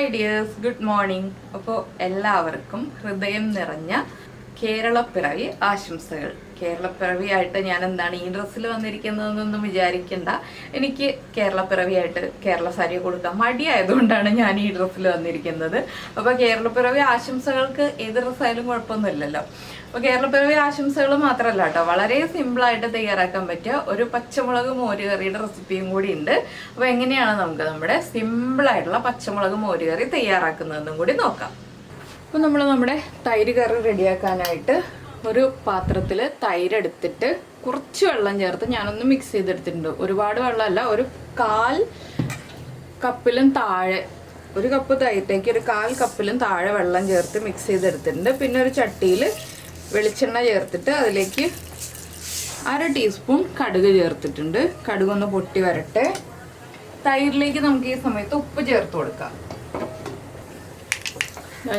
Hi dears, good morning. അപ്പോൾ എല്ലാവർക്കും ഹൃദയം നിറഞ്ഞ കേരളപ്പിറവി ആശംസകൾ. കേരളപ്പിറവിയായിട്ട് ഞാൻ എന്താണ് ഈ ഡ്രസ്സിൽ വന്നിരിക്കുന്നതെന്നൊന്നും വിചാരിക്കണ്ട. എനിക്ക് കേരളപ്പിറവിയായിട്ട് കേരള സാരി കൊടുക്കാൻ മടിയായതുകൊണ്ടാണ് ഞാൻ ഈ ഡ്രസ്സിൽ വന്നിരിക്കുന്നത്. അപ്പോൾ കേരളപ്പിറവി ആശംസകൾക്ക് ഏത് ഡ്രസ്സായാലും കുഴപ്പമൊന്നുമില്ലല്ലോ. അപ്പോൾ കേരളപ്പിറവി ആശംസകൾ മാത്രമല്ല കേട്ടോ, വളരെ സിമ്പിളായിട്ട് തയ്യാറാക്കാൻ പറ്റിയ ഒരു പച്ചമുളക് മോര് കറിയുടെ റെസിപ്പിയും കൂടി ഉണ്ട്. അപ്പോൾ എങ്ങനെയാണ് നമുക്ക് നമ്മുടെ സിമ്പിളായിട്ടുള്ള പച്ചമുളക് മോര് കറി തയ്യാറാക്കുന്നതെന്നും കൂടി നോക്കാം. അപ്പോൾ നമ്മുടെ തൈര് കറി റെഡിയാക്കാനായിട്ട് ഒരു പാത്രത്തിൽ തൈര് എടുത്തിട്ട് കുറച്ച് വെള്ളം ചേർത്ത് ഞാനൊന്ന് മിക്സ് ചെയ്തെടുത്തിട്ടുണ്ട്. ഒരുപാട് വെള്ളമല്ല, ഒരു 1/4 കപ്പിലും താഴെ, ഒരു കപ്പ് തൈരിലേക്ക് ഒരു 1/4 കപ്പിലും താഴെ വെള്ളം ചേർത്ത് മിക്സ് ചെയ്തെടുത്തിട്ടുണ്ട്. പിന്നെ ഒരു ചട്ടിയിൽ വെളിച്ചെണ്ണ ചേർത്തിട്ട് അതിലേക്ക് 1/2 ടീസ്പൂൺ കടുക് ചേർത്തിട്ടുണ്ട്. കടുകൊന്ന് പൊട്ടി വരട്ടെ. തൈരിലേക്ക് നമുക്ക് ഈ സമയത്ത് ഉപ്പ് ചേർത്ത് കൊടുക്കാം.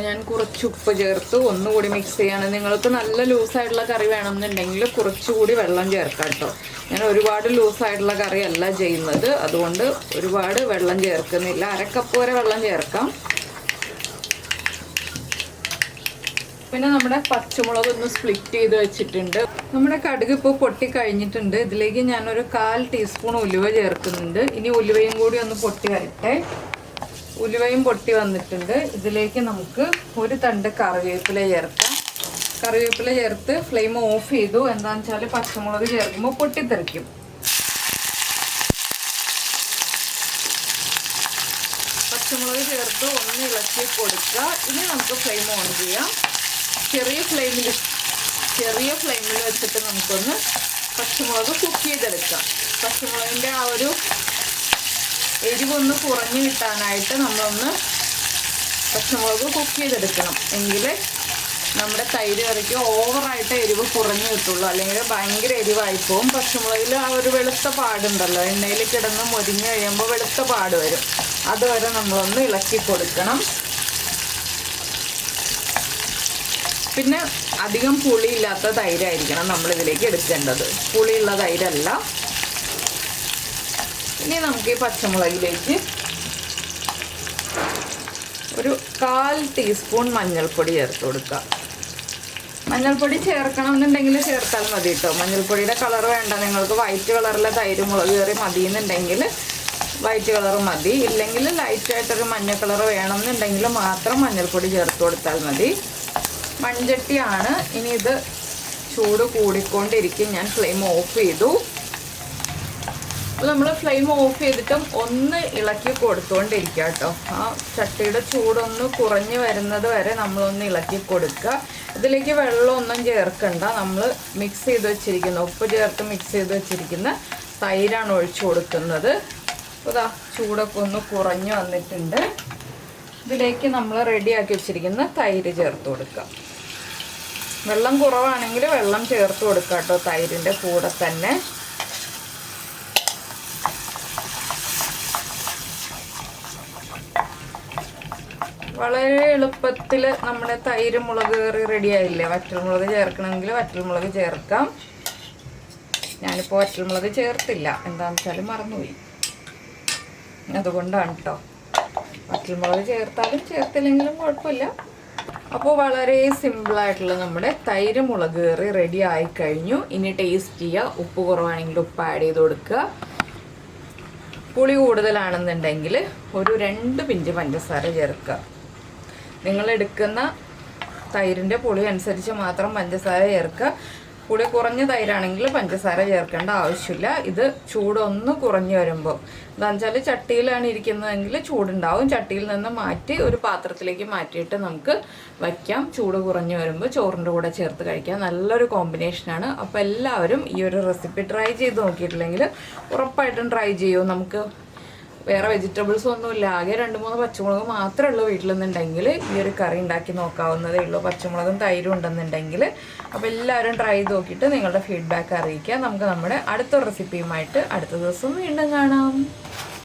ഞാൻ കുറച്ച് ഉപ്പ് ചേർത്ത് ഒന്നുകൂടി മിക്സ് ചെയ്യാണ്. നിങ്ങൾക്ക് നല്ല ലൂസായിട്ടുള്ള കറി വേണമെന്നുണ്ടെങ്കിൽ കുറച്ചുകൂടി വെള്ളം ചേർക്കാം കേട്ടോ. ഞാൻ ഒരുപാട് ലൂസായിട്ടുള്ള കറിയല്ല ചെയ്യുന്നത്, അതുകൊണ്ട് ഒരുപാട് വെള്ളം ചേർക്കുന്നില്ല. 1/2 കപ്പ് വരെ വെള്ളം ചേർക്കാം. പിന്നെ നമ്മുടെ പച്ചമുളക് ഒന്ന് സ്പ്ലിറ്റ് ചെയ്ത് വെച്ചിട്ടുണ്ട്. നമ്മുടെ കടുക് ഇപ്പോൾ പൊട്ടി കഴിഞ്ഞിട്ടുണ്ട്. ഇതിലേക്ക് ഞാനൊരു 1/4 ടീസ്പൂൺ ഉലുവ ചേർക്കുന്നുണ്ട്. ഇനി ഉലുവയും കൂടി ഒന്ന് പൊട്ടി വരട്ടെ. ഉലുവയും പൊട്ടി വന്നിട്ടുണ്ട്. ഇതിലേക്ക് നമുക്ക് ഒരു തണ്ട് കറിവേപ്പില ചേർക്കാം. കറിവേപ്പില ചേർത്ത് ഫ്ലെയിം ഓഫ് ചെയ്തു. എന്താണെന്ന് വെച്ചാൽ പച്ചമുളക് ചേർക്കുമ്പോൾ പൊട്ടിത്തെറിക്കും. പച്ചമുളക് ചേർത്ത് ഒന്ന് ഇളക്കി കൊടുക്കുക. ഇനി നമുക്ക് ഫ്ലെയിം ഓൺ ചെയ്യാം. ചെറിയ ഫ്ലെയിമിൽ വെച്ചിട്ട് നമുക്കൊന്ന് പച്ചമുളക് കുക്ക് ചെയ്തെടുക്കാം. പച്ചമുളകിൻ്റെ ആ ഒരു എരിവൊന്ന് കുറഞ്ഞു കിട്ടാനായിട്ട് നമ്മളൊന്ന് പച്ചമുളക് കുക്ക് ചെയ്തെടുക്കണം. എങ്കിൽ നമ്മുടെ തൈര് കറിക്ക് ഓവറായിട്ട് എരിവ് കുറഞ്ഞു കിട്ടുള്ളൂ. അല്ലെങ്കിൽ ഭയങ്കര എരിവായിപ്പോവും. പച്ചമുളകിൽ ആ ഒരു വെളുത്ത പാടുണ്ടല്ലോ, എണ്ണയിൽ കിടന്ന് മൊരിഞ്ഞ് കഴിയുമ്പോൾ വെളുത്ത പാട് വരും. അതുവരെ നമ്മളൊന്ന് ഇളക്കി കൊടുക്കണം. പിന്നെ അധികം പുളിയില്ലാത്ത തൈരായിരിക്കണം നമ്മളിതിലേക്ക് എടുക്കേണ്ടത്. പുളിയുള്ള തൈരല്ല. ഇനി നമുക്ക് ഈ പച്ചമുളകിലേക്ക് ഒരു 1/4 ടീസ്പൂൺ മഞ്ഞൾപ്പൊടി ചേർത്ത് കൊടുക്കാം. മഞ്ഞൾപ്പൊടി ചേർക്കണം എന്നുണ്ടെങ്കിൽ ചേർത്താൽ മതി കേട്ടോ. മഞ്ഞൾപ്പൊടിയുടെ കളർ വേണ്ട, നിങ്ങൾക്ക് വൈറ്റ് കളറിലെ തൈര് മുളക് കറി മതി എന്നുണ്ടെങ്കിൽ വൈറ്റ് കളർ മതി. ഇല്ലെങ്കിൽ ലൈറ്റായിട്ടൊരു മഞ്ഞ കളർ വേണമെന്നുണ്ടെങ്കിൽ മാത്രം മഞ്ഞൾപ്പൊടി ചേർത്ത് കൊടുത്താൽ മതി. മൺചട്ടിയാണ്. ഇനി ഇത് ചൂട് കൂടിക്കൊണ്ടിരിക്കും. ഞാൻ ഫ്ലെയിം ഓഫ് ചെയ്തു. നമ്മൾ ഫ്ലെയിം ഓഫ് ചെയ്തിട്ടും ഒന്ന് ഇളക്കി കൊടുത്തുകൊണ്ടിരിക്കുക കേട്ടോ. ആ ചട്ടിയുടെ ചൂടൊന്ന് കുറഞ്ഞ് വരുന്നത് വരെ നമ്മളൊന്ന് ഇളക്കി കൊടുക്കുക. ഇതിലേക്ക് വെള്ളമൊന്നും ചേർക്കണ്ട. നമ്മൾ മിക്സ് ചെയ്ത് വെച്ചിരിക്കുന്ന, ഉപ്പ് ചേർത്ത് മിക്സ് ചെയ്ത് വെച്ചിരിക്കുന്ന തൈരാണ് ഒഴിച്ചു കൊടുക്കുന്നത്. ഇതാ ചൂടൊക്കെ ഒന്ന് കുറഞ്ഞ് വന്നിട്ടുണ്ട്. ഇതിലേക്ക് നമ്മൾ റെഡിയാക്കി വെച്ചിരിക്കുന്ന തൈര് ചേർത്ത് കൊടുക്കുക. വെള്ളം കുറവാണെങ്കിൽ വെള്ളം ചേർത്ത് കൊടുക്കുക കേട്ടോ, തൈരിൻ്റെ കൂടെ തന്നെ. വളരെ എളുപ്പത്തിൽ നമ്മുടെ തൈര് മുളക് കറി റെഡി ആയില്ലേ. വറ്റൽമുളക് ചേർക്കണമെങ്കിൽ വറ്റൽമുളക് ചേർക്കാം. ഞാനിപ്പോൾ വറ്റൽമുളക് ചേർത്തില്ല, എന്താണെന്ന് വെച്ചാൽ മറന്നുപോയി. അതുകൊണ്ടാണ് കേട്ടോ. വറ്റൽമുളക് ചേർത്താലും ചേർത്തില്ലെങ്കിലും കുഴപ്പമില്ല. അപ്പോൾ വളരെ സിമ്പിളായിട്ടുള്ള നമ്മുടെ തൈര് മുളക് കറി റെഡി ആയിക്കഴിഞ്ഞു. ഇനി ടേസ്റ്റ് ചെയ്യുക. ഉപ്പ് കുറവാണെങ്കിൽ ഉപ്പ് ആഡ് ചെയ്ത് കൊടുക്കുക. പുളി കൂടുതലാണെന്നുണ്ടെങ്കിൽ ഒരു 2 പിഞ്ച് പഞ്ചസാര ചേർക്കുക. നിങ്ങളെടുക്കുന്ന തൈരിൻ്റെ പുളി അനുസരിച്ച് മാത്രം പഞ്ചസാര ചേർക്കുക. പുളി കുറഞ്ഞ തൈരാണെങ്കിൽ പഞ്ചസാര ചേർക്കേണ്ട ആവശ്യമില്ല. ഇത് ചൂടൊന്ന് കുറഞ്ഞ് വരുമ്പോൾ, എന്താണെന്ന് വെച്ചാൽ ചട്ടിയിലാണ് ഇരിക്കുന്നതെങ്കിൽ ചൂടുണ്ടാവും. ചട്ടിയിൽ നിന്ന് മാറ്റി ഒരു പാത്രത്തിലേക്ക് മാറ്റിയിട്ട് നമുക്ക് വയ്ക്കാം. ചൂട് കുറഞ്ഞ് വരുമ്പോൾ ചോറിൻ്റെ കൂടെ ചേർത്ത് കഴിക്കാം. നല്ലൊരു കോമ്പിനേഷനാണ്. അപ്പോൾ എല്ലാവരും ഈ ഒരു റെസിപ്പി ട്രൈ ചെയ്ത് നോക്കിയിട്ടില്ലെങ്കിൽ ഉറപ്പായിട്ടും ട്രൈ ചെയ്യൂ. നമുക്ക് വേറെ വെജിറ്റബിൾസ് ഒന്നുമില്ല, ആകെ 2-3 പച്ചമുളക് മാത്രമേ ഉള്ളൂ വീട്ടിലെന്നുണ്ടെങ്കിൽ ഈ ഒരു കറി ഉണ്ടാക്കി നോക്കാവുന്നതേ ഉള്ളൂ. പച്ചമുളകും തൈരും ഉണ്ടെന്നുണ്ടെങ്കിൽ. അപ്പോൾ എല്ലാവരും ട്രൈ ചെയ്ത് നോക്കിയിട്ട് നിങ്ങളുടെ ഫീഡ്ബാക്ക് അറിയിക്കുക. നമുക്ക് നമ്മുടെ അടുത്ത റെസിപ്പിയുമായിട്ട് അടുത്ത ദിവസം വീണ്ടും കാണാം.